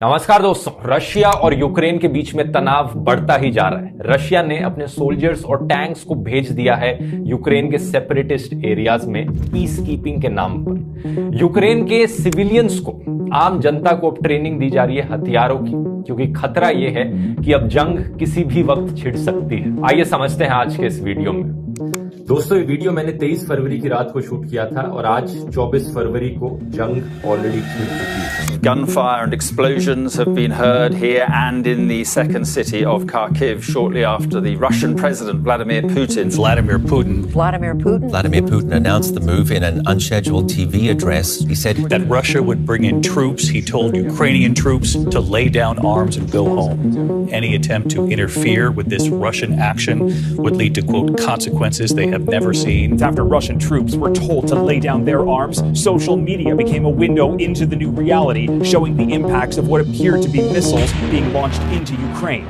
नमस्कार दोस्तों। रशिया और यूक्रेन के बीच में तनाव बढ़ता ही जा रहा है। रशिया ने अपने सोल्जर्स और टैंक्स को भेज दिया है यूक्रेन के सेपरेटिस्ट एरियाज में पीस कीपिंग के नाम पर। यूक्रेन के सिविलियंस को, आम जनता को अब ट्रेनिंग दी जा रही है हथियारों की, क्योंकि खतरा यह है कि अब जंग किसी भी वक्त छिड़ सकती है। आइए समझते हैं आज के इस वीडियो में। दोस्तों, ये वीडियो मैंने 23 फरवरी की रात को शूट किया था और आज 24 फरवरी को जंग ऑलरेडी छिड़ चुकी है। Gunfire and explosions have been heard here and in the second city of Kharkiv shortly after the Russian President Vladimir Putin announced the move in an unscheduled TV address. He said that Russia would bring in troops. He told Ukrainian troops to lay down arms and go home. Any attempt to interfere with this Russian action would lead to, quote, consequences they have never seen. After Russian troops were told to lay down their arms, social media became a window into the new reality, showing the impacts of what appeared to be missiles being launched into Ukraine.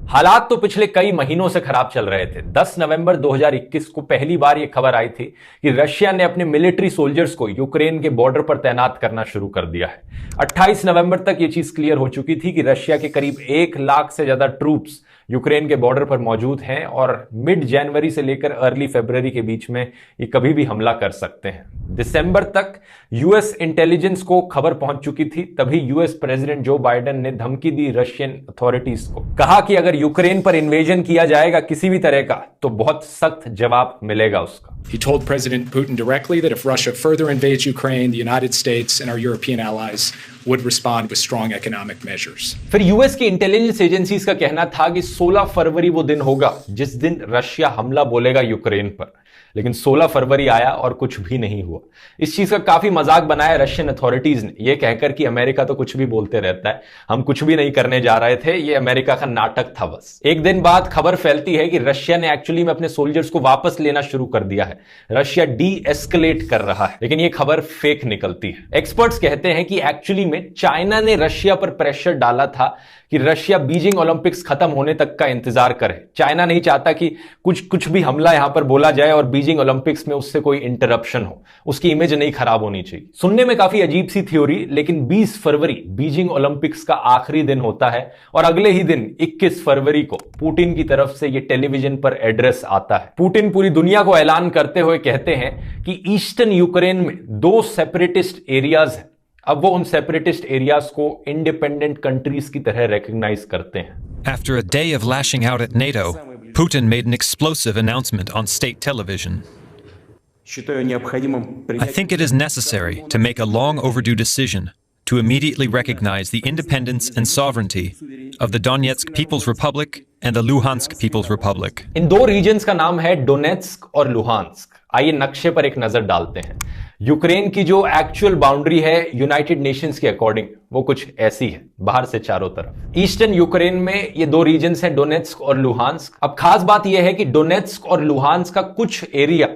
हालात तो पिछले कई महीनों से खराब चल रहे थे। 10 नवंबर 2021 को पहली बार यह खबर आई थी कि रशिया ने अपने मिलिट्री सोल्जर्स को यूक्रेन के बॉर्डर पर तैनात करना शुरू कर दिया है। 28 नवंबर तक यह चीज क्लियर हो चुकी थी कि रशिया के करीब 1 लाख से ज्यादा ट्रूप्स यूक्रेन के बॉर्डर पर मौजूद हैं और मिड जनवरी से लेकर अर्ली फरवरी के बीच में ये कभी भी हमला कर सकते हैं। दिसंबर तक यूएस इंटेलिजेंस को खबर पहुंच चुकी थी। तभी यूएस प्रेसिडेंट जो बाइडेन ने धमकी दी रशियन अथॉरिटीज को, कहा कि अगर यूक्रेन पर इन्वेजन किया जाएगा किसी भी तरह का तो बहुत सख्त जवाब मिलेगा उसका। He told President Putin directly that if Russia further invades Ukraine, the United States and our European allies would respond with strong economic measures. फिर यूएस की इंटेलिजेंस एजेंसीज का कहना था कि 16 फरवरी वो दिन होगा जिस दिन रशिया हमला बोलेगा यूक्रेन पर। लेकिन 16 फरवरी आया और कुछ भी नहीं हुआ। इस चीज का काफी मजाक बनाया रशियन अथॉरिटीज ने, यह कहकर कि अमेरिका तो कुछ भी बोलते रहता है, हम कुछ भी नहीं करने जा रहे थे, यह अमेरिका का नाटक था बस। एक दिन बाद खबर फैलती है कि रशिया ने एक्चुअली में अपने सोल्जर्स को वापस लेना शुरू कर दिया है। रशिया डी एस्केलेट कर रहा है, लेकिन यह खबर फेक निकलती है। एक्सपर्ट्स कहते हैं कि एक्चुअली में चाइना ने रशिया पर प्रेशर डाला था कि रशिया बीजिंग ओलंपिक्स खत्म होने तक का इंतजार करे। चाइना नहीं चाहता कि कुछ भी हमला यहां पर बोला जाए और बीजिंग ओलंपिक्स में उससे कोई इंटरप्शन हो, उसकी इमेज नहीं खराब होनी चाहिए। सुनने में काफी अजीब सी थ्योरी, लेकिन 20 फरवरी बीजिंग ओलंपिक्स का आखिरी दिन होता है और अगले ही दिन 21 फरवरी को पुतिन की तरफ से यह टेलीविजन पर एड्रेस आता है। पुतिन पूरी दुनिया को ऐलान करते हुए कहते हैं कि ईस्टर्न यूक्रेन में 2 सेपरेटिस्ट एरियाज हैं। अब वो उन सेपरेटिस्ट एरियाज को इंडिपेंडेंट कंट्रीज की तरह रिकॉग्नाइज करते हैं। After a day of lashing out at NATO, Putin made an explosive announcement on state television. I think it is necessary to make a long overdue decision to immediately recognize the independence and sovereignty of the Donetsk People's Republic and the Luhansk People's Republic. इन 2 regions का नाम है Donetsk और Luhansk. आइए नक्शे पर एक नजर डालते हैं। यूक्रेन की जो एक्चुअल बाउंड्री है यूनाइटेड नेशंस के अकॉर्डिंग वो कुछ ऐसी है, बाहर से चारों तरफ। ईस्टर्न यूक्रेन में ये 2 रीजन्स हैं, डोनेट्स्क और लुहांस्क। अब खास बात यह है कि डोनेट्स्क और लुहांस्क का कुछ एरिया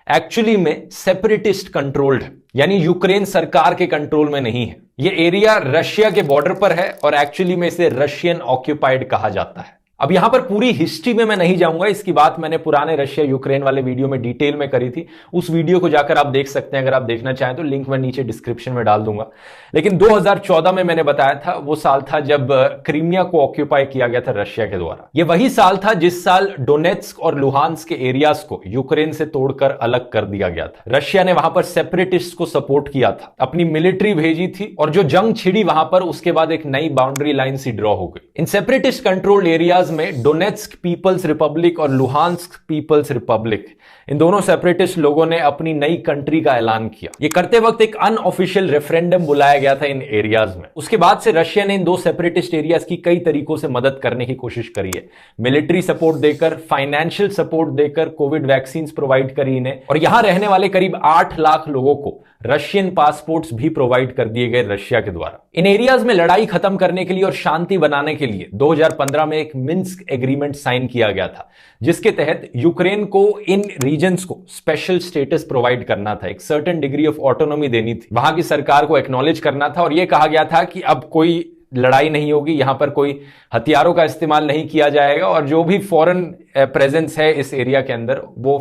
एक्चुअली में सेपरेटिस्ट कंट्रोल्ड है, यानी यूक्रेन सरकार के कंट्रोल में नहीं है। ये एरिया रशिया के बॉर्डर पर है और एक्चुअली में इसे रशियन ऑक्यूपाइड कहा जाता है। अब यहां पर पूरी हिस्ट्री में मैं नहीं जाऊंगा, इसकी बात मैंने पुराने रशिया यूक्रेन वाले वीडियो में डिटेल में करी थी। उस वीडियो को जाकर आप देख सकते हैं, अगर आप देखना चाहें तो लिंक मैं नीचे डिस्क्रिप्शन में डाल दूंगा। लेकिन 2014 में मैंने बताया था, वो साल था जब क्रीमिया को ऑक्यूपाई किया गया था रशिया के द्वारा। यह वही साल था जिस साल डोनेट्स्क और लुहांस्क के एरियाज को यूक्रेन से तोड़कर अलग कर दिया गया था। रशिया ने वहां पर सेपरेटिस्ट को सपोर्ट किया था, अपनी मिलिट्री भेजी थी और जो जंग छिड़ी वहां पर उसके बाद एक नई बाउंड्री लाइन सी ड्रॉ हो गई। इन सेपरेटिस्ट कंट्रोल्ड एरियाज में डोनेट्स्क पीपल्स रिपब्लिक और लुहांस्क पीपल्स रिपब्लिक, इन दोनों सेपरेटिस्ट लोगों ने अपनी नई कंट्री का ऐलान किया। यह करते वक्त एक अनऑफिशियल रेफरेंडम बुलाया गया था इन एरियाज में। उसके बाद से रशिया ने इन 2 सेपरेटिस्ट एरियाज की कई तरीकों से मदद करने की कोशिश करी है। मिलिट्री सपोर्ट देकर, फाइनेंशियल सपोर्ट देकर, कोविड वैक्सीन प्रोवाइड करी इन्हें, और यहां रहने वाले करीब 8 लाख लोगों को रशियन पासपोर्ट्स भी प्रोवाइड कर दिए गए रशिया के द्वारा। इन एरियाज में लड़ाई खत्म करने के लिए और शांति बनाने के लिए 2015 में एक मिन्स्क एग्रीमेंट साइन किया गया था, जिसके तहत यूक्रेन को इन रीजन्स को स्पेशल स्टेटस प्रोवाइड करना था, एक सर्टेन डिग्री ऑफ ऑटोनॉमी देनी थी, वहां की सरकार को एक्नॉलेज करना था और यह कहा गया था कि अब कोई लड़ाई नहीं होगी, यहां पर कोई हथियारों का इस्तेमाल नहीं किया जाएगा और जो भी फॉरेन प्रेजेंस है इस एरिया के अंदर वो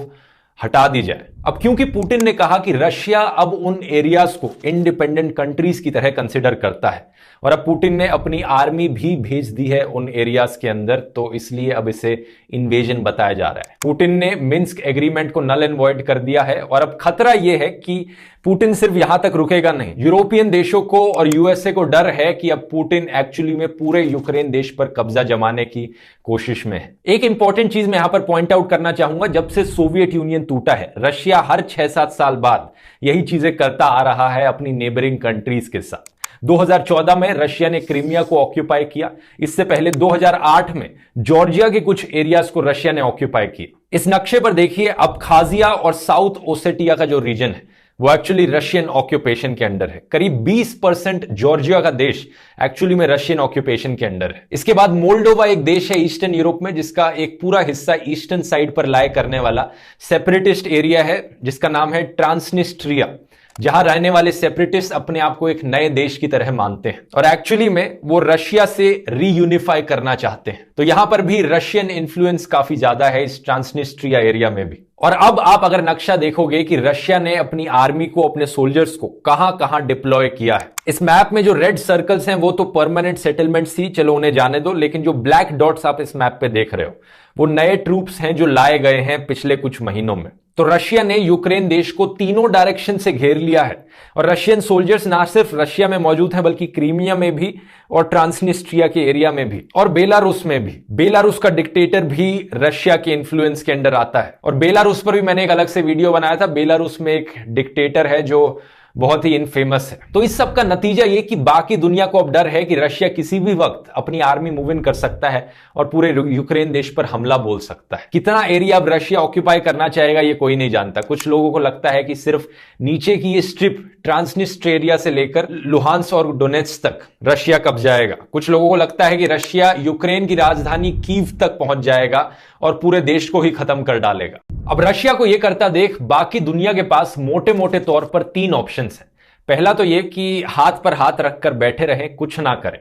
हटा दी जाए। अब क्योंकि पुतिन ने कहा कि रशिया अब उन एरियाज को इंडिपेंडेंट कंट्रीज की तरह कंसिडर करता है और अब पुतिन ने अपनी आर्मी भी भेज दी है उन एरियाज के अंदर, तो इसलिए अब इसे इन्वेजन बताया जा रहा है। पुतिन ने मिन्स्क एग्रीमेंट को नल एंड वॉइड कर दिया है और अब खतरा यह है कि पुतिन सिर्फ यहां तक रुकेगा नहीं। यूरोपियन देशों को और यूएसए को डर है कि अब पुतिन एक्चुअली में पूरे यूक्रेन देश पर कब्जा जमाने की कोशिश में है। एक इंपॉर्टेंट चीज मैं यहां पर पॉइंट आउट करना चाहूंगा, जब से सोवियत यूनियन टूटा है रशिया हर 6-7 साल बाद यही चीजें करता आ रहा है अपनी नेबरिंग कंट्रीज के साथ। 2014 में रशिया ने क्रीमिया को ऑक्यूपाई किया, इससे पहले 2008 में जॉर्जिया के कुछ एरियाज को रशिया ने ऑक्यूपाई किया। इस नक्शे पर देखिए अबखाजिया और साउथ ओसेटिया का जो रीजन है वो एक्चुअली रशियन ऑक्यूपेशन के अंडर है। करीब 20% जॉर्जिया का देश एक्चुअली में रशियन ऑक्यूपेशन के अंडर है। इसके बाद मोल्डोवा एक देश है ईस्टर्न यूरोप में जिसका एक पूरा हिस्सा ईस्टर्न साइड पर लाए करने वाला सेपरेटिस्ट एरिया है जिसका नाम है ट्रांसनिस्ट्रिया, जहां रहने वाले सेपरेटिस्ट अपने आप को एक नए देश की तरह मानते हैं और एक्चुअली में वो रशिया से रीयूनिफाई करना चाहते हैं। तो यहां पर भी रशियन इन्फ्लुएंस काफी ज्यादा है इस ट्रांसनिस्ट्रिया एरिया में भी। और अब आप अगर नक्शा देखोगे कि रशिया ने अपनी आर्मी को, अपने सोल्जर्स को कहां कहां डिप्लॉय किया है। इस मैप में जो रेड सर्कल्स हैं वो तो परमानेंट सेटलमेंट्स थी, चलो उन्हें जाने दो, लेकिन जो ब्लैक डॉट्स आप इस मैप पे देख रहे हो वो नए ट्रूप्स हैं जो लाए गए हैं पिछले कुछ महीनों में। तो रशिया ने यूक्रेन देश को तीनों डायरेक्शन से घेर लिया है और रशियन सोल्जर्स ना सिर्फ रशिया में मौजूद हैं बल्कि क्रीमिया में भी और ट्रांसनिस्ट्रिया के एरिया में भी और बेलारूस में भी। बेलारूस का डिक्टेटर भी रशिया के इन्फ्लुएंस के अंडर आता है और बेलारूस पर भी मैंने एक अलग से वीडियो बनाया था। बेलारूस में एक डिक्टेटर है जो बहुत ही इनफेमस है। तो इस सब का नतीजा ये कि बाकी दुनिया को अब डर है कि रशिया किसी भी वक्त अपनी आर्मी मूव इन कर सकता है और पूरे यूक्रेन देश पर हमला बोल सकता है। कितना एरिया अब रशिया ऑक्यूपाई करना चाहेगा ये कोई नहीं जानता। कुछ लोगों को लगता है कि सिर्फ नीचे की ये स्ट्रिप ट्रांसनिस्ट्रिया से लेकर लुहांस और डोनेट्स तक रशिया कब्जाएगा। कुछ लोगों को लगता है कि रशिया यूक्रेन की राजधानी कीव तक पहुंच जाएगा और पूरे देश को ही खत्म कर डालेगा। अब रशिया को यह करता देख बाकी दुनिया के पास मोटे मोटे तौर पर 3 ऑप्शंस हैं। पहला तो यह कि हाथ पर हाथ रखकर बैठे रहें, कुछ ना करें।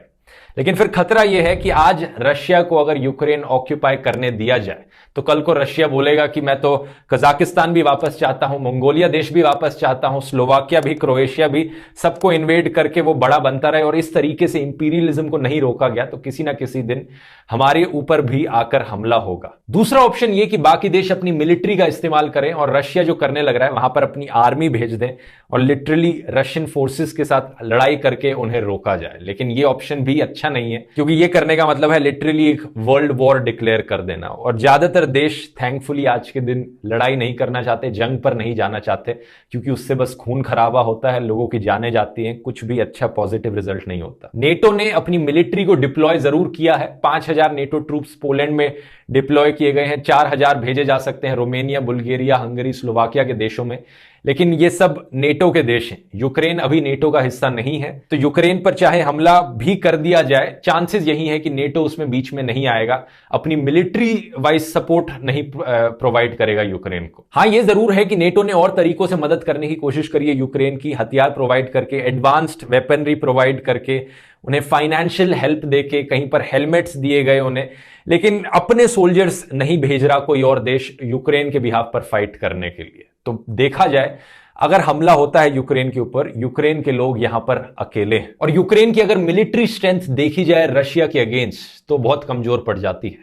लेकिन फिर खतरा यह है कि आज रशिया को अगर यूक्रेन ऑक्यूपाई करने दिया जाए तो कल को रशिया बोलेगा कि मैं तो कजाकिस्तान भी वापस चाहता हूं, मंगोलिया देश भी वापस चाहता हूं, स्लोवाकिया भी, क्रोएशिया भी, सबको इन्वेड करके वो बड़ा बनता रहे और इस तरीके से इंपीरियलिज्म को नहीं रोका गया तो किसी ना किसी दिन हमारे ऊपर भी आकर हमला होगा। दूसरा ऑप्शन ये कि बाकी देश अपनी मिलिट्री का इस्तेमाल करें और रशिया जो करने लग रहा है वहां पर अपनी आर्मी भेज दें और लिटरली रशियन फोर्सेस के साथ लड़ाई करके उन्हें रोका जाए। लेकिन ये ऑप्शन भी अच्छा नहीं है क्योंकि ये करने का मतलब है लिटरली एक वर्ल्ड वॉर डिक्लेयर कर देना और ज्यादातर देश थैंकफुली आज के दिन लड़ाई नहीं करना चाहते, जंग पर नहीं जाना चाहते क्योंकि उससे बस खून खराबा होता है, लोगों की जानें जाती हैं, कुछ भी अच्छा पॉजिटिव रिजल्ट नहीं होता। नेटो ने अपनी मिलिट्री को डिप्लॉय जरूर किया है। 5000 नेटो ट्रूप्स पोलैंड में डिप्लॉय किए गए हैं, 4000 भेजे जा सकते हैं रोमेनिया, बुल्गारिया, हंगरी, स्लोवाकिया के देशों में। लेकिन ये सब नेटो के देश हैं, यूक्रेन अभी नेटो का हिस्सा नहीं है। तो यूक्रेन पर चाहे हमला भी कर दिया जाए, चांसेस यही है कि नेटो उसमें बीच में नहीं आएगा, अपनी मिलिट्री वाइज सपोर्ट नहीं प्रोवाइड करेगा यूक्रेन को। हाँ, ये जरूर है कि नेटो ने और तरीकों से मदद करने की कोशिश करी है यूक्रेन की, हथियार प्रोवाइड करके, एडवांस्ड वेपनरी प्रोवाइड करके, उन्हें फाइनेंशियल हेल्प देके, कहीं पर हेलमेट्स दिए गए उन्हें, लेकिन अपने सोल्जर्स नहीं भेज रहा कोई और देश यूक्रेन के बिहाफ पर फाइट करने के लिए। तो देखा जाए अगर हमला होता है यूक्रेन के ऊपर, यूक्रेन के लोग यहां पर अकेले हैं और यूक्रेन की अगर मिलिट्री स्ट्रेंथ देखी जाए रशिया के अगेंस्ट तो बहुत कमजोर पड़ जाती है।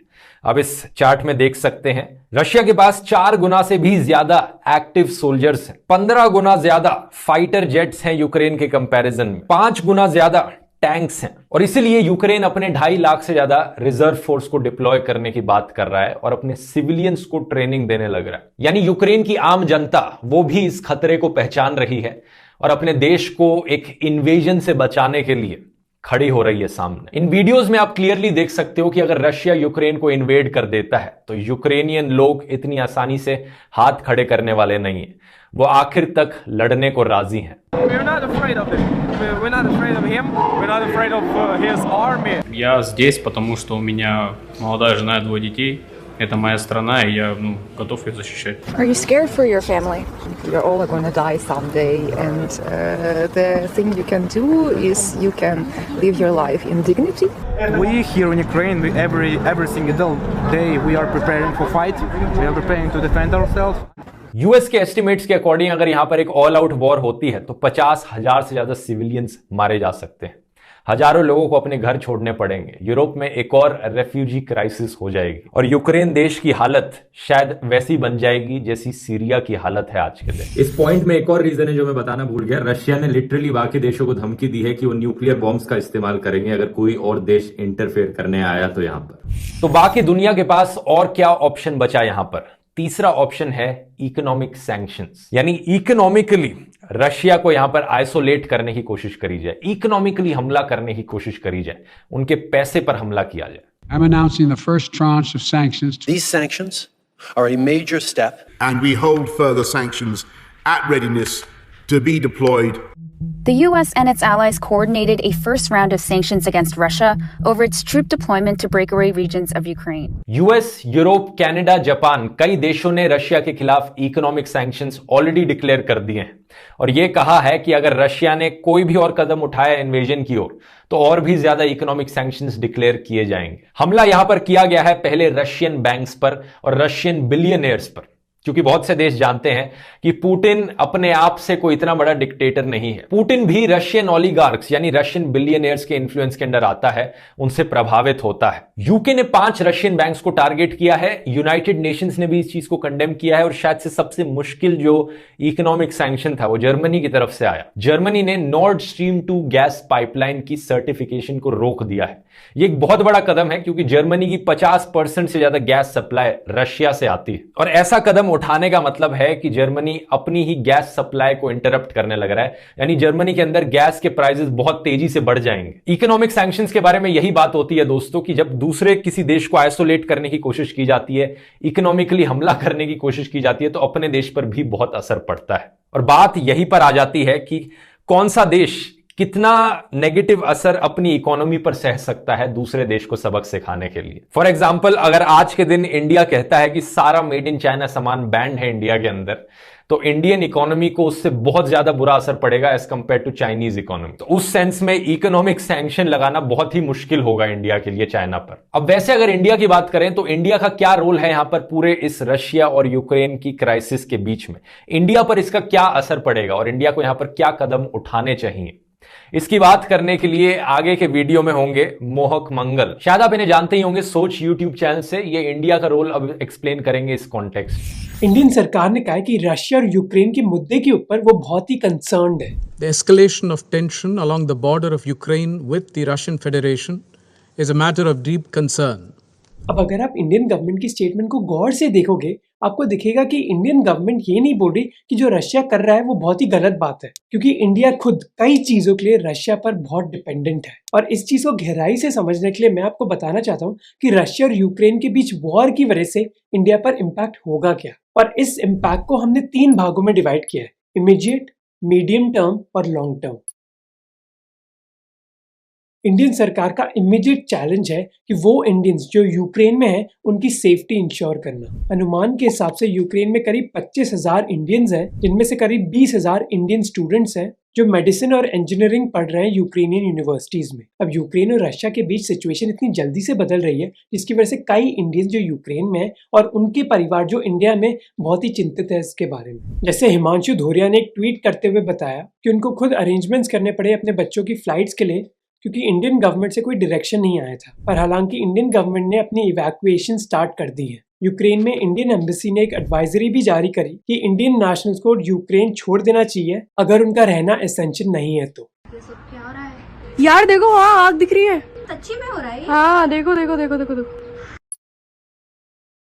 अब इस चार्ट में देख सकते हैं रशिया के पास 4 गुना से भी ज्यादा एक्टिव सोल्जर्स हैं, 15 गुना ज्यादा फाइटर जेट्स हैं यूक्रेन के कंपैरिजन में, 5 गुना ज्यादा टैंक्स हैं और इसीलिए यूक्रेन अपने 2.5 लाख से ज्यादा रिजर्व फोर्स को डिप्लॉय करने की बात कर रहा है और अपने सिविलियंस को ट्रेनिंग देने लग रहा है। यानी यूक्रेन की आम जनता वो भी इस खतरे को पहचान रही है और अपने देश को एक इन्वेजन से बचाने के लिए खड़ी हो रही है सामने। इन वीडियोस में आप क्लियरली देख सकते हो कि अगर रशिया यूक्रेन को इन्वेड कर देता है तो यूक्रेनियन लोग इतनी आसानी से हाथ खड़े करने वाले नहीं है, वो आखिर तक लड़ने को राजी हैं। Я здесь, потому что у меня молодая жена и 2 детей. Это моя страна, и я готов ее защищать. Are you scared for your family? You're all going to die someday, and the thing you can do is you can live your life in dignity. We here in Ukraine, every single day we are preparing for fight. We are preparing to defend ourselves. US के estimates के according अगर यहां पर एक all out war होती है तो 50,000 से ज्यादा सिविलियंस मारे जा सकते हैं, हजारों लोगों को अपने घर छोड़ने पड़ेंगे, यूरोप में एक और रेफ्यूजी क्राइसिस हो जाएगी और यूक्रेन देश की हालत शायद वैसी बन जाएगी जैसी सीरिया की हालत है आज के दिन। इस पॉइंट में एक और रीजन है जो मैं बताना भूल गया, रशिया ने लिटरली बाकी देशों को धमकी दी है कि वो न्यूक्लियर बॉम्ब्स का इस्तेमाल करेंगे अगर कोई और देश इंटरफेयर करने आया तो यहां पर। तो बाकी दुनिया के पास और क्या ऑप्शन बचा यहां पर? तीसरा ऑप्शन है इकोनॉमिक सैंक्शंस, यानी इकोनॉमिकली रशिया को यहां पर आइसोलेट करने की कोशिश करी जाए, इकोनॉमिकली हमला करने की कोशिश करी जाए, उनके पैसे पर हमला किया जाए। I'm announcing the first tranche of sanctions. These sanctions are a major step. And we hold further sanctions at readiness to be deployed. The U.S. and its allies coordinated a first round of sanctions against Russia over its troop deployment to breakaway regions of Ukraine. US, Europe, Canada, Japan, कई देशों ने Russia के खिलाफ economic sanctions already declare कर दिए हैं और यह कहा है कि अगर रशिया ने कोई भी और कदम उठाया इन्वेजन की ओर तो और भी ज्यादा इकोनॉमिक सैंक्शंस डिक्लेयर किए जाएंगे। हमला यहां पर किया गया है पहले रशियन बैंक्स पर और रशियन बिलियनियर्स पर, क्योंकि बहुत से देश जानते हैं कि पुतिन अपने आप से कोई इतना बड़ा डिक्टेटर नहीं है। पुतिन भी रशियन ओलिगार्क्स यानी रशियन बिलियनियर्स के इन्फ्लुएंस के अंडर आता है, उनसे प्रभावित होता है। यूके ने 5 रशियन बैंक्स को टारगेट किया है, यूनाइटेड नेशंस ने भी इस चीज को कंडेम किया है और शायद से सबसे मुश्किल जो इकोनॉमिक सैंक्शन था वो जर्मनी की तरफ से आया। जर्मनी ने नॉर्ड स्ट्रीम 2 गैस पाइपलाइन की सर्टिफिकेशन को रोक दिया है। यह एक बहुत बड़ा कदम है क्योंकि जर्मनी की 50% से ज्यादा गैस सप्लाई रशिया से आती है और ऐसा कदम उठाने का मतलब है कि जर्मनी अपनी ही गैस सप्लाई को इंटरप्ट करने लग रहा है, यानी जर्मनी के अंदर गैस के प्राइसेस बहुत तेजी से बढ़ जाएंगे। इकोनॉमिक सैंक्शंस के बारे में यही बात होती है दोस्तों कि जब दूसरे किसी देश को आइसोलेट करने की कोशिश की जाती है, इकोनॉमिकली हमला करने की कोशिश की जाती है तो अपने देश पर भी बहुत असर पड़ता है। और बात यहीं पर आ जाती है कि कौन सा देश कितना नेगेटिव असर अपनी इकोनॉमी पर सह सकता है दूसरे देश को सबक सिखाने के लिए। फॉर एग्जांपल, अगर आज के दिन इंडिया कहता है कि सारा मेड इन चाइना सामान बैंड है इंडिया के अंदर, तो इंडियन इकोनॉमी को उससे बहुत ज्यादा बुरा असर पड़ेगा as compare to Chinese economy. तो उस सेंस में इकोनॉमिक सैंक्शन लगाना बहुत ही मुश्किल होगा इंडिया के लिए चाइना पर। अब वैसे अगर इंडिया की बात करें तो इंडिया का क्या रोल है यहां पर पूरे इस रशिया और यूक्रेन की क्राइसिस के बीच में? इंडिया पर इसका क्या असर पड़ेगा और इंडिया को यहां पर क्या कदम उठाने चाहिए? इसकी बात करने के लिए आगे के वीडियो में होंगे मोहक मंगल, शायद आप इन्हें जानते ही होंगे सोच यूट्यूब चैनल से। ये इंडिया का रोल अब एक्सप्लेन करेंगे इस कॉन्टेक्स्ट। इंडियन सरकार ने कहा है कि रशिया और यूक्रेन के मुद्दे के ऊपर वो बहुत ही कंसर्न्ड है। The escalation of tension along the border of Ukraine with the Russian Federation is a matter of deep concern. अब अगर आप इंडियन गवर्नमेंट की स्टेटमेंट को गौर से देखोगे, आपको दिखेगा कि इंडियन गवर्नमेंट ये नहीं बोल रही कि जो रशिया कर रहा है वो बहुत ही गलत बात है, क्योंकि इंडिया खुद कई चीजों के लिए रशिया पर बहुत डिपेंडेंट है। और इस चीज को गहराई से समझने के लिए मैं आपको बताना चाहता हूँ कि रशिया और यूक्रेन के बीच वॉर की वजह से इंडिया पर इम्पैक्ट होगा क्या। और इस इम्पैक्ट को हमने 3 भागों में डिवाइड किया है, इमीडिएट, मीडियम टर्म और लॉन्ग टर्म। इंडियन सरकार का इमीडिएट चैलेंज है कि वो इंडियंस जो यूक्रेन में हैं उनकी सेफ्टी इंश्योर करना। अनुमान के हिसाब से यूक्रेन में करीब 25,000 इंडियंस हैं, जिनमें से करीब 20,000 इंडियन स्टूडेंट्स हैं जो मेडिसिन और इंजीनियरिंग पढ़ रहे हैं यूक्रेनियन यूनिवर्सिटीज में। अब यूक्रेन और रशिया के बीच सिचुएशन इतनी जल्दी से बदल रही है जिसकी वजह से कई इंडियंस जो यूक्रेन में हैं और उनके परिवार जो इंडिया में बहुत ही चिंतित है इसके बारे में। जैसे हिमांशु धोरिया ने एक ट्वीट करते हुए बताया कि उनको खुद अरेंजमेंट्स करने पड़े अपने बच्चों की फ्लाइट्स के लिए, क्योंकि इंडियन गवर्नमेंट से कोई डायरेक्शन नहीं आया था। पर हालांकि इंडियन गवर्नमेंट ने अपनी इवैक्यूएशन स्टार्ट कर दी है। यूक्रेन में इंडियन एम्बेसी ने एक एडवाइजरी भी जारी करी कि इंडियन नेशनल्स को यूक्रेन छोड़ देना चाहिए अगर उनका रहना एसेंशियल नहीं है तो। ये सब क्या हो रहा है यार? देखो, हाँ आग दिख रही है। सच्ची में हो रहा है? हाँ देखो देखो देखो देखो देखो।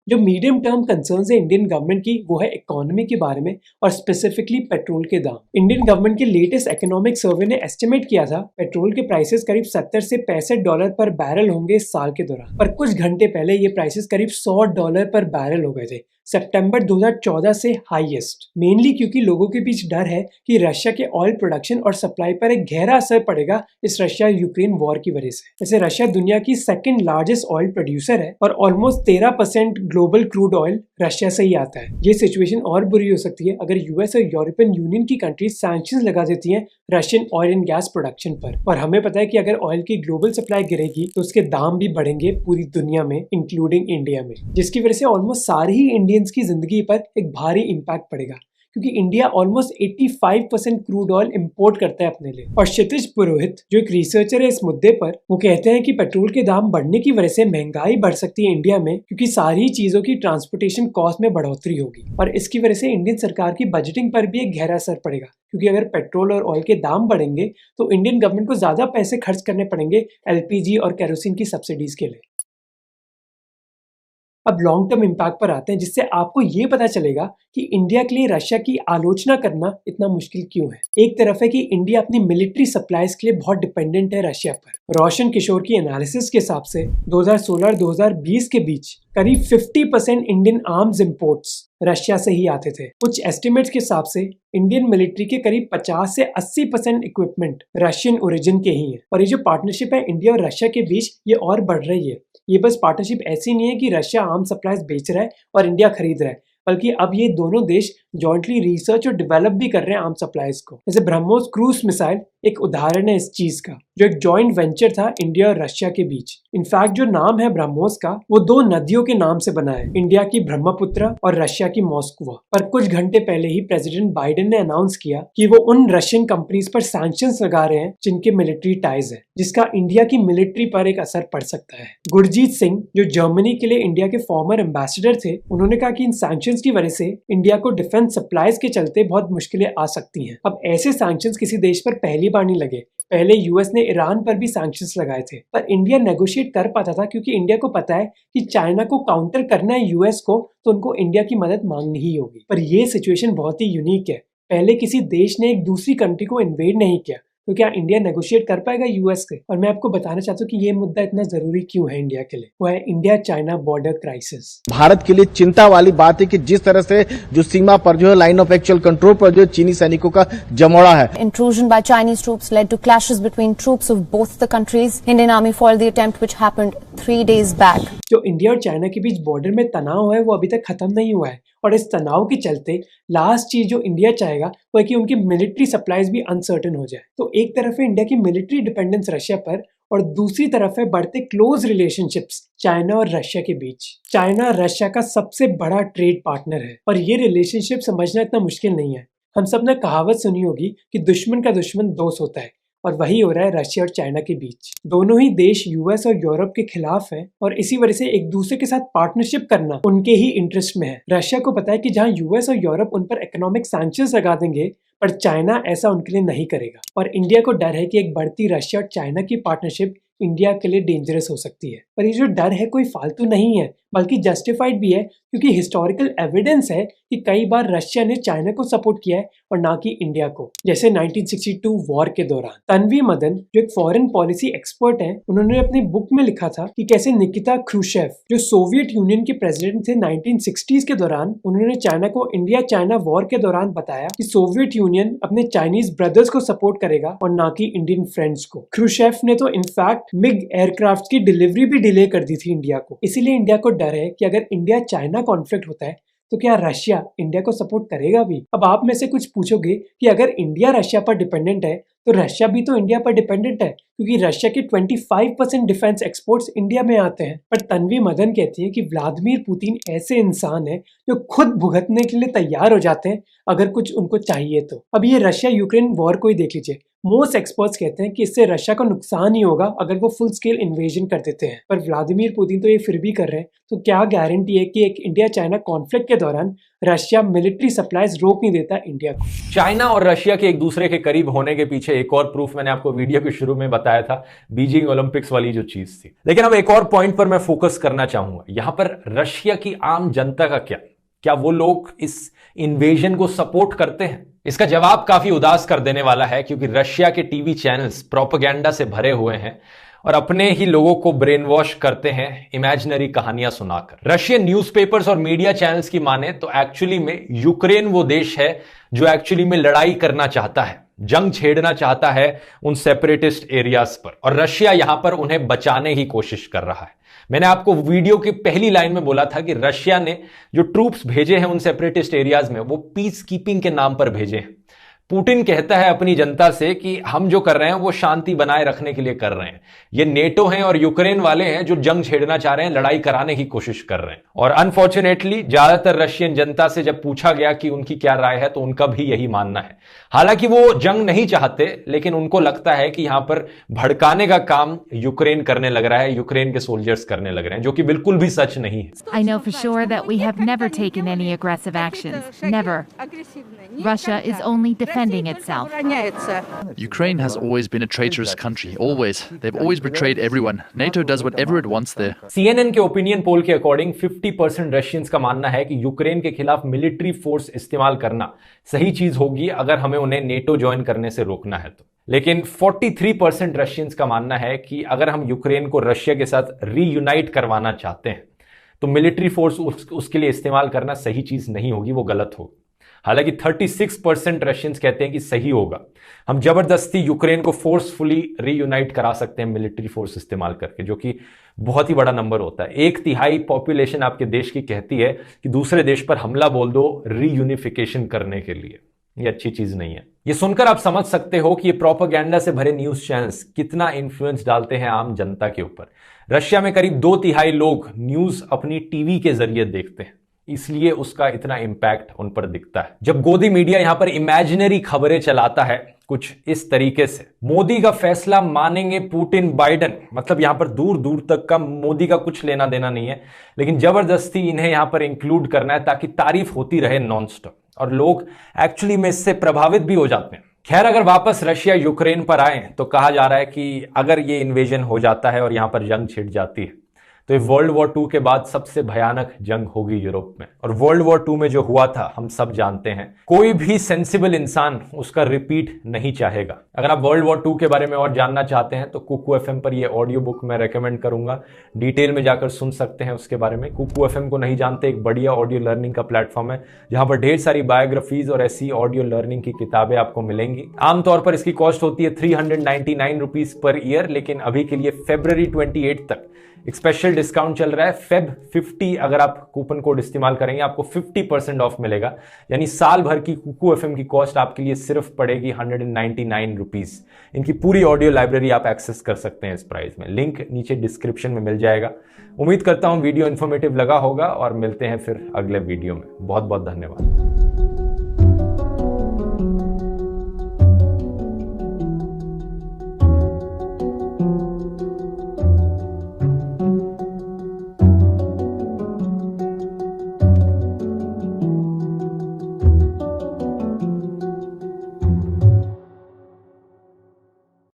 जो मीडियम टर्म कंसर्न्स है इंडियन गवर्नमेंट की वो है इकोनॉमी के बारे में और स्पेसिफिकली पेट्रोल के दाम। इंडियन गवर्नमेंट के लेटेस्ट इकोनॉमिक सर्वे ने एस्टिमेट किया था पेट्रोल के प्राइसेस करीब 70 से $65 पर बैरल होंगे इस साल के दौरान, पर कुछ घंटे पहले ये प्राइसेस करीब $100 पर बैरल हो गए थे, सितंबर 2014 से हाईएस्ट। मेनली क्योंकि लोगों के बीच डर है कि रशिया के ऑयल प्रोडक्शन और सप्लाई पर एक गहरा असर पड़ेगा इस रशिया यूक्रेन वॉर की वजह से। वैसे रशिया दुनिया की 2nd लार्जेस्ट ऑयल प्रोड्यूसर है और almost 13% global crude oil Russia से ही आता है। ये सिचुएशन और बुरी हो सकती है अगर यूएस और यूरोपियन यूनियन की कंट्रीज सैंक्शंस लगा देती हैं Russian oil and gas production पर। और हमें पता है कि अगर ऑयल की ग्लोबल सप्लाई गिरेगी तो उसके दाम भी बढ़ेंगे पूरी दुनिया में इंक्लूडिंग इंडिया में, जिसकी वजह से ऑलमोस्ट सारे ही इंडियन इंडियंस की जिंदगी पर एक भारी इंपैक्ट पड़ेगा, क्योंकि India almost 85% crude oil import करता है अपने लिए। और क्षितिज पुरोहित जो एक रिसर्चर है इस मुद्दे पर, वो कहते हैं कि पेट्रोल के दाम बढ़ने की वजह से महंगाई बढ़ सकती है इंडिया में, क्योंकि सारी चीजों की ट्रांसपोर्टेशन कॉस्ट में बढ़ोतरी होगी और इसकी वजह से इंडियन सरकार की बजटिंग पर भी एक गहरा असर पड़ेगा, क्योंकि अगर पेट्रोल और ऑयल के दाम बढ़ेंगे तो इंडियन गवर्नमेंट को ज्यादा पैसे खर्च करने पड़ेंगे एलपीजी और केरोसिन की सब्सिडीज के लिए। अब लॉन्ग टर्म इम्पैक्ट पर आते हैं, जिससे आपको ये पता चलेगा कि इंडिया के लिए रशिया की आलोचना करना इतना मुश्किल क्यों है। एक तरफ है कि इंडिया अपनी मिलिट्री सप्लाईज के लिए बहुत डिपेंडेंट है रशिया पर। रोशन किशोर की एनालिसिस के हिसाब से 2016 और 2020 के बीच करीब 50% इंडियन आर्म्स इंपोर्ट्स रशिया से ही आते थे। कुछ एस्टिमेट्स के हिसाब से इंडियन मिलिट्री के करीब 50 से 80% इक्विपमेंट रशियन ओरिजिन के ही है। और ये जो पार्टनरशिप है इंडिया और रशिया के बीच, ये और बढ़ रही है। ये बस पार्टनरशिप ऐसी नहीं है कि रशिया आर्म सप्लाईज बेच रहा है और इंडिया खरीद रहा है, बल्कि अब ये दोनों देश जॉइंटली रिसर्च और डेवलप भी कर रहे हैं आर्म सप्लाईज को। जैसे ब्रह्मोस क्रूज मिसाइल एक उदाहरण है इस चीज का, जो एक जॉइंट वेंचर था इंडिया और रशिया के बीच। इनफैक्ट जो नाम है ब्रह्मोस का, वो दो नदियों के नाम से बना है, इंडिया की ब्रह्मपुत्र और रशिया की मॉस्कवा। पर कुछ घंटे पहले ही प्रेसिडेंट बाइडेन ने अनाउंस किया कि वो उन रशियन कंपनीज पर सैंक्शंस लगा रहे हैं जिनके मिलिट्री टाइज है, जिसका इंडिया की मिलिट्री पर एक असर पड़ सकता है। गुरजीत सिंह जो जर्मनी के लिए इंडिया के फॉर्मर एम्बेसडर थे, उन्होंने कहा कि इन सैंक्शंस की वजह से इंडिया को डिफेंस सप्लाईज के चलते बहुत मुश्किलें आ सकती हैं। अब ऐसे सैंक्शंस किसी देश पर पहली बार नहीं लगे। पहले यूएस ने ईरान पर भी सैंक्शंस लगाए थे, पर इंडिया नेगोशिएट कर पाता था, क्योंकि इंडिया को पता है कि चाइना को काउंटर करना है यूएस को, तो उनको इंडिया की मदद मांगनी ही होगी। पर यह सिचुएशन बहुत ही यूनिक है। पहले किसी देश ने एक दूसरी कंट्री को इन्वेड नहीं किया, तो क्या इंडिया नेगोशिएट कर पाएगा यूएस से? और मैं आपको बताना चाहता हूँ कि ये मुद्दा इतना जरूरी क्यों है इंडिया के लिए। वो है India China border crisis. Bharat के लिए चिंता वाली बात है कि जिस तरह से जो सीमा पर जो है लाइन ऑफ एक्चुअल कंट्रोल पर जो चीनी सैनिकों का जमोड़ा है। Intrusion by Chinese troops led to clashes between troops of both the countries. Indian army foiled the attempt which happened 3 days back. जो इंडिया और चाइना के बीच बॉर्डर में तनाव है, वो अभी तक खत्म नहीं हुआ है, और इस तनाव के चलते लास्ट चीज जो इंडिया चाहेगा वो है कि उनकी मिलिट्री सप्लाईज भी अनसर्टेन हो जाए। तो एक तरफ है इंडिया की मिलिट्री डिपेंडेंस रशिया पर, और दूसरी तरफ है बढ़ते क्लोज रिलेशनशिप्स चाइना और रशिया के बीच। चाइना रशिया का सबसे बड़ा ट्रेड पार्टनर है, और ये रिलेशनशिप समझना इतना मुश्किल नहीं है। हम सब ने कहावत सुनी होगी कि दुश्मन का दुश्मन दोस्त होता है, और वही हो रहा है रशिया और चाइना के बीच। दोनों ही देश यूएस और यूरोप के खिलाफ हैं, और इसी वजह से एक दूसरे के साथ पार्टनरशिप करना उनके ही इंटरेस्ट में है। रशिया को पता है कि जहां यूएस और यूरोप उन पर इकोनॉमिक सैंक्शंस लगा देंगे, पर चाइना ऐसा उनके लिए नहीं करेगा। और इंडिया को डर है कि एक बढ़ती रशिया और चाइना की पार्टनरशिप इंडिया के लिए डेंजरस हो सकती है। पर ये जो डर है कोई फालतू नहीं है, बल्कि जस्टिफाइड भी है, क्योंकि हिस्टोरिकल एविडेंस है कि कई बार रशिया ने चाइना को सपोर्ट किया है और ना कि इंडिया को। जैसे 1962 वॉर के दौरान तन्वी मदन जो एक फॉरेन पॉलिसी एक्सपर्ट हैं, उन्होंने अपनी बुक में लिखा था कि कैसे निकिता क्रूशेव जो सोवियत यूनियन के प्रेसिडेंट थे 1960s के दौरान, उन्होंने चाइना को इंडिया चाइना वॉर के दौरान बताया कि सोवियत यूनियन अपने चाइनीज ब्रदर्स को सपोर्ट करेगा और ना कि इंडियन फ्रेंड्स को। क्रूशेव ने तो इनफैक्ट मिग एयरक्राफ्ट की डिलीवरी भी डिले कर दी थी इंडिया को। इसीलिए इंडिया को डर है कि अगर इंडिया चाइना कॉन्फ्लिक्ट होता है तो क्या रशिया इंडिया को सपोर्ट करेगा भी। अब आप में से कुछ पूछोगे कि अगर इंडिया रशिया पर डिपेंडेंट है तो रशिया भी तो इंडिया पर डिपेंडेंट है, क्योंकि रशिया के 25% डिफेंस एक्सपोर्ट्स इंडिया में आते हैं। पर तन्वी मदन कहती है कि व्लादिमीर पुतिन ऐसे इंसान है जो खुद भुगतने के लिए तैयार हो जाते हैं अगर कुछ उनको चाहिए तो। अब ये रशिया यूक्रेन वॉर को ही देख लीजिए। मोस्ट एक्सपर्ट्स कहते हैं कि इससे रशिया को नुकसान ही होगा अगर वो फुल स्केल इन्वेजन कर देते हैं, पर व्लादिमीर पुतिन तो ये फिर भी कर रहे हैं। तो क्या गारंटी है कि एक इंडिया चाइना कॉन्फ्लिक्ट के दौरान रशिया मिलिट्री सप्लाईज रोक नहीं देता इंडिया को। चाइना और रशिया के एक दूसरे के करीब होने के पीछे एक और प्रूफ मैंने आपको वीडियो के शुरू में बताया था, बीजिंग ओलंपिक्स वाली जो चीज थी। लेकिन अब एक और पॉइंट पर मैं फोकस करना चाहूंगा। यहां पर रशिया की आम जनता का क्या वो लोग इस इन्वेजन को सपोर्ट करते हैं? इसका जवाब काफी उदास कर देने वाला है, क्योंकि रशिया के टीवी चैनल्स प्रोपेगेंडा से भरे हुए हैं और अपने ही लोगों को ब्रेन वॉश करते हैं इमेजिनरी कहानियां सुनाकर। रशियन न्यूज़पेपर्स और मीडिया चैनल्स की माने तो एक्चुअली में यूक्रेन वो देश है जो एक्चुअली में लड़ाई करना चाहता है, जंग छेड़ना चाहता है उन सेपरेटिस्ट एरियाज पर, और रशिया यहां पर उन्हें बचाने की कोशिश कर रहा है। मैंने आपको वीडियो की पहली लाइन में बोला था कि रशिया ने जो ट्रूप्स भेजे हैं उन सेपरेटिस्ट एरियाज में, वो पीस कीपिंग के नाम पर भेजे हैं। पुतिन कहता है अपनी जनता से कि हम जो कर रहे हैं वो शांति बनाए रखने के लिए कर रहे हैं। ये नेटो हैं और यूक्रेन वाले हैं जो जंग छेड़ना चाह रहे हैं, लड़ाई कराने की कोशिश कर रहे हैं। और अनफॉर्चुनेटली ज्यादातर रशियन जनता से जब पूछा गया कि उनकी क्या राय है तो उनका भी यही मानना है। हालांकि वो जंग नहीं चाहते, लेकिन उनको लगता है कि यहां पर भड़काने का काम यूक्रेन करने लग रहा है, यूक्रेन के सोल्जर्स करने लग रहे हैं, जो कि बिल्कुल भी सच नहीं है। I know for sure that we have never taken any aggressive actions. Never. Russia is only defending itself. Ukraine has always been a traitorous country. Always. They've always betrayed everyone. NATO does whatever it wants there. CNN के opinion poll के according 50% Russians का मानना है कि Ukraine के खिलाफ military force इस्तेमाल करना सही चीज होगी अगर हमें उन्हें नेटो ज्वाइन करने से रोकना है तो। लेकिन 43% रशियंस का मानना है कि अगर हम यूक्रेन को रशिया के साथ रीयूनाइट करवाना चाहते हैं तो मिलिट्री फोर्स उसके लिए इस्तेमाल करना सही चीज नहीं होगी, वो गलत होगी। हालांकि 36% रशियंस कहते हैं कि सही होगा, हम जबरदस्ती यूक्रेन को फोर्सफुली रीयूनाइट करा सकते हैं मिलिट्री फोर्स इस्तेमाल करके, जो कि बहुत ही बड़ा नंबर होता है। 1/3 पॉपुलेशन आपके देश की कहती है कि दूसरे देश पर हमला बोल दो रीयूनिफिकेशन करने के लिए। ये अच्छी चीज नहीं है। ये सुनकर आप समझ सकते हो कि ये प्रोपेगेंडा से भरे न्यूज चैनल्स कितना इन्फ्लुएंस डालते हैं आम जनता के ऊपर। रशिया में करीब 2/3 लोग न्यूज अपनी टीवी के जरिए देखते हैं, इसलिए उसका इतना इंपैक्ट उन पर दिखता है। जब गोदी मीडिया यहां पर इमेजिनरी खबरें चलाता है कुछ इस तरीके से, मोदी का फैसला मानेंगे पुतिन बाइडेन, मतलब यहां पर दूर दूर तक का मोदी का कुछ लेना देना नहीं है, लेकिन जबरदस्ती इन्हें यहां पर इंक्लूड करना है ताकि तारीफ होती रहे नॉनस्टॉप, और लोग एक्चुअली में इससे प्रभावित भी हो जाते हैं। खैर, अगर वापस रशिया यूक्रेन पर आए तो कहा जा रहा है कि अगर ये इन्वेजन हो जाता है और यहां पर जंग छिड़ जाती है तो ये वर्ल्ड वॉर 2 के बाद सबसे भयानक जंग होगी यूरोप में। और वर्ल्ड वॉर 2 में जो हुआ था हम सब जानते हैं, कोई भी सेंसिबल इंसान उसका रिपीट नहीं चाहेगा। अगर आप वर्ल्ड वॉर 2 के बारे में और जानना चाहते हैं तो कुकू एफएम पर ये ऑडियो बुक मैं रेकमेंड करूंगा, डिटेल में जाकर सुन सकते हैं उसके बारे में। कुकू एफएम को नहीं जानते, एक बढ़िया ऑडियो लर्निंग का प्लेटफॉर्म है जहां पर ढेर सारी बायोग्राफीज और ऐसी ऑडियो लर्निंग की किताबें आपको मिलेंगी। आमतौर पर इसकी कॉस्ट होती है 399 रुपीज पर ईयर, लेकिन अभी के लिए February 28 तक एक स्पेशल डिस्काउंट चल रहा है। Feb 50 अगर आप कूपन कोड इस्तेमाल करेंगे आपको 50% ऑफ मिलेगा, यानी साल भर की कुकू एफएम की कॉस्ट आपके लिए सिर्फ पड़ेगी 199 रुपीज। इनकी पूरी ऑडियो लाइब्रेरी आप एक्सेस कर सकते हैं इस प्राइस में, लिंक नीचे डिस्क्रिप्शन में मिल जाएगा। उम्मीद करता हूं वीडियो इन्फॉर्मेटिव लगा होगा और मिलते हैं फिर अगले वीडियो में। बहुत बहुत धन्यवाद।